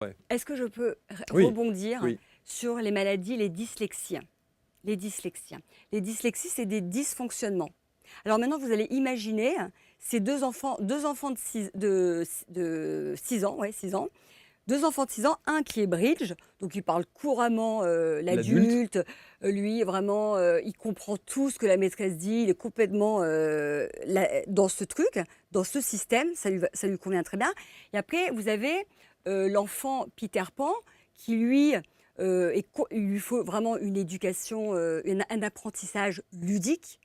Ouais. Est-ce que je peux Oui, rebondir oui. sur les maladies, les dyslexies? Les dyslexies. Les dyslexies, c'est des dysfonctionnements. Alors maintenant, vous allez imaginer ces deux enfants de 6 ans, ouais, 6 ans, deux enfants de 6 ans, un qui est bridge, donc il parle couramment L'adulte? l'adulte, lui vraiment, il comprend tout ce que la maîtresse dit, il est complètement dans ce truc, dans ce système, ça lui convient très bien. Et après, vous avez l'enfant Peter Pan qui lui, il lui faut vraiment une éducation, un apprentissage ludique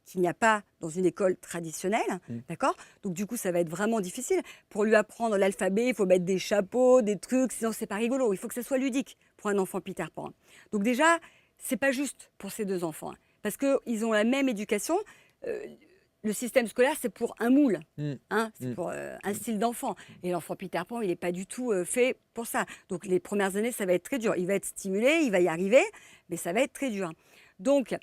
qu'il n'y a pas dans une école traditionnelle, Mmh. d'accord? Donc du coup, ça va être vraiment difficile. Pour lui apprendre l'alphabet, il faut mettre des chapeaux, des trucs, sinon c'est pas rigolo. Il faut que ça soit ludique pour un enfant Peter Pan. Donc déjà, c'est pas juste pour ces deux enfants, hein, parce qu'ils ont la même éducation. Euh, le système scolaire, c'est pour un moule, Mmh. hein, c'est Mmh. pour un Mmh. style d'enfant. Et l'enfant Peter Pan, il n'est pas du tout fait pour ça. Donc les premières années, ça va être très dur. Il va être stimulé, il va y arriver, mais ça va être très dur. Donc,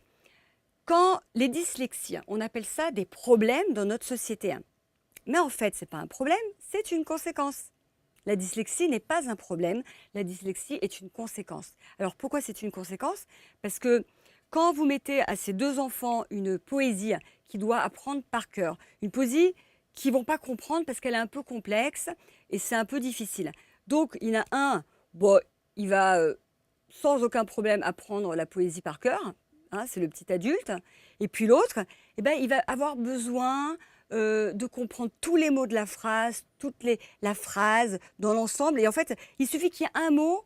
quand les dyslexies, on appelle ça des problèmes dans notre société. Mais en fait, ce n'est pas un problème, c'est une conséquence. La dyslexie n'est pas un problème, la dyslexie est une conséquence. Alors pourquoi c'est une conséquence? Parce que quand vous mettez à ces deux enfants une poésie qui doit apprendre par cœur, une poésie qu'ils ne vont pas comprendre parce qu'elle est un peu complexe et c'est un peu difficile. Donc il y en a un, bon, il va sans aucun problème apprendre la poésie par cœur, hein, c'est le petit adulte. Et puis l'autre, eh ben, il va avoir besoin de comprendre tous les mots de la phrase, la phrase dans l'ensemble. Et en fait, il suffit qu'il y ait un mot,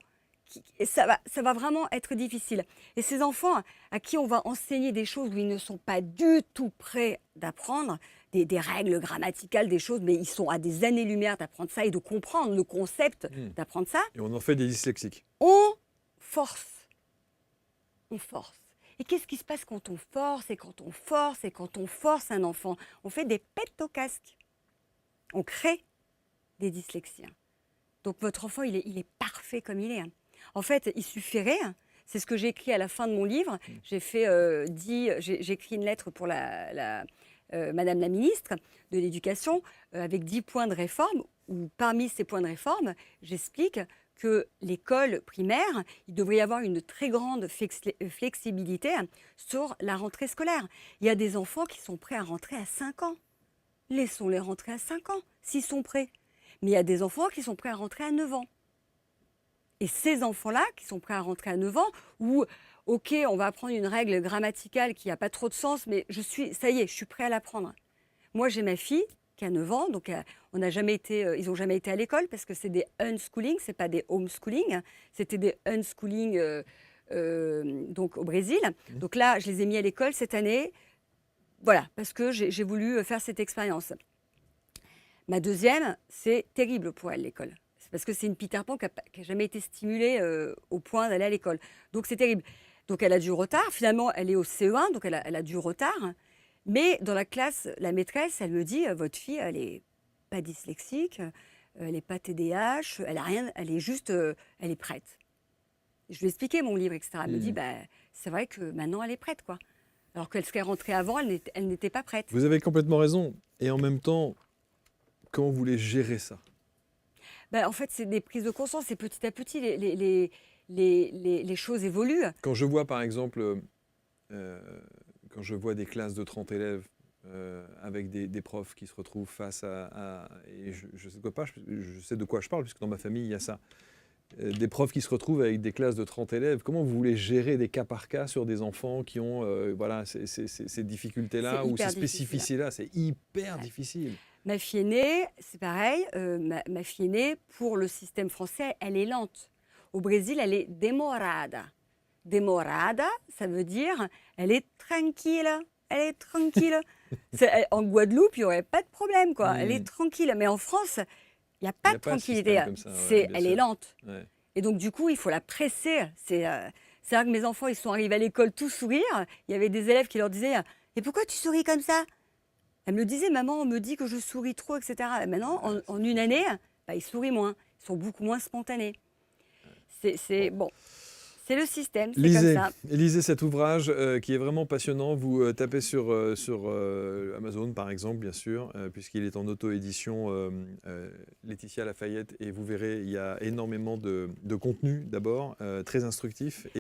et ça va vraiment être difficile. Et ces enfants à qui on va enseigner des choses où ils ne sont pas du tout prêts d'apprendre, des règles grammaticales, des choses, mais ils sont à des années-lumière d'apprendre ça et de comprendre le concept Mmh. d'apprendre ça, Et on en fait des dyslexiques. on force. On force. Et qu'est-ce qui se passe quand on force et quand on force et quand on force un enfant? On fait des pets au casque. On crée des dyslexies. Donc votre enfant, il est parfait comme il est. En fait, il suffirait, c'est ce que j'ai écrit à la fin de mon livre, Mmh. j'ai écrit une lettre pour Madame la ministre de l'Éducation avec 10 points de réforme, où parmi ces points de réforme, j'explique que l'école primaire, il devrait y avoir une très grande flexibilité sur la rentrée scolaire. Il y a des enfants qui sont prêts à rentrer à 5 ans. Laissons-les rentrer à 5 ans, s'ils sont prêts. Mais il y a des enfants qui sont prêts à rentrer à 9 ans. Et ces enfants-là, qui sont prêts à rentrer à 9 ans, où, OK, on va apprendre une règle grammaticale qui n'a pas trop de sens, mais ça y est, je suis prêt à l'apprendre. Moi, j'ai ma fille qui a 9 ans, donc ils n'ont jamais été à l'école parce que c'est des unschooling, ce n'est pas des homeschooling, c'était des unschooling donc au Brésil. Mmh. Donc là, je les ai mis à l'école cette année, voilà, parce que j'ai voulu faire cette expérience. Ma deuxième, c'est terrible pour elle, l'école. C'est parce que c'est une Peter Pan qui n'a jamais été stimulée au point d'aller à l'école. Donc c'est terrible. Donc elle a du retard. Finalement, elle est au CE1, donc elle a du retard. Mais dans la classe, la maîtresse, elle me dit, votre fille, elle n'est pas dyslexique, elle n'est pas TDAH, elle a rien, elle est juste, elle est prête. Je lui ai expliqué mon livre, etc. Elle me dit, Mmh. bah, c'est vrai que maintenant, elle est prête, quoi. Alors qu'elle serait rentrée avant, elle n'était pas prête. Vous avez complètement raison. Et en même temps, comment vous voulez gérer ça? Ben, en fait, c'est des prises de conscience, et petit à petit, les choses évoluent. Quand je vois, par exemple, euh, quand je vois des classes de 30 élèves avec des profs qui se retrouvent face et je sais je sais de quoi je parle, puisque dans ma famille, il y a ça. Des profs qui se retrouvent avec des classes de 30 élèves, comment vous voulez gérer des cas par cas sur des enfants qui ont voilà, ces C'est difficultés-là ou ces hyper difficile. spécificités-là? C'est hyper Ouais. difficile. Ma fille aînée, c'est pareil. Ma fille aînée, pour le système français, elle est lente. Au Brésil, elle est demorada. Demorada, ça veut dire elle est tranquille. Elle est tranquille. En Guadeloupe, il n'y aurait pas de problème, quoi. Elle est Hmm. tranquille. Mais en France, il n'y a Il pas n'y de a pas de système tranquillité. comme ça, ouais, bien Elle est sûr. lente. Ouais. Et donc, du coup, il faut la presser. C'est vrai que mes enfants, ils sont arrivés à l'école tout sourire. Il y avait des élèves qui leur disaient « Et pourquoi tu souris comme ça ?» Elle me le disait « Maman, on me dit que je souris trop, etc. » Et maintenant, Ouais, en c'est une fou ça. année, bah, ils sourient moins. Ils sont beaucoup moins spontanés. Bon. Bon. C'est le système, c'est comme Lisez, ça. lisez cet ouvrage qui est vraiment passionnant. Vous tapez sur Amazon, par exemple, bien sûr, puisqu'il est en auto-édition Laetitia Lafayette, et vous verrez, il y a énormément de contenu, d'abord, très instructif.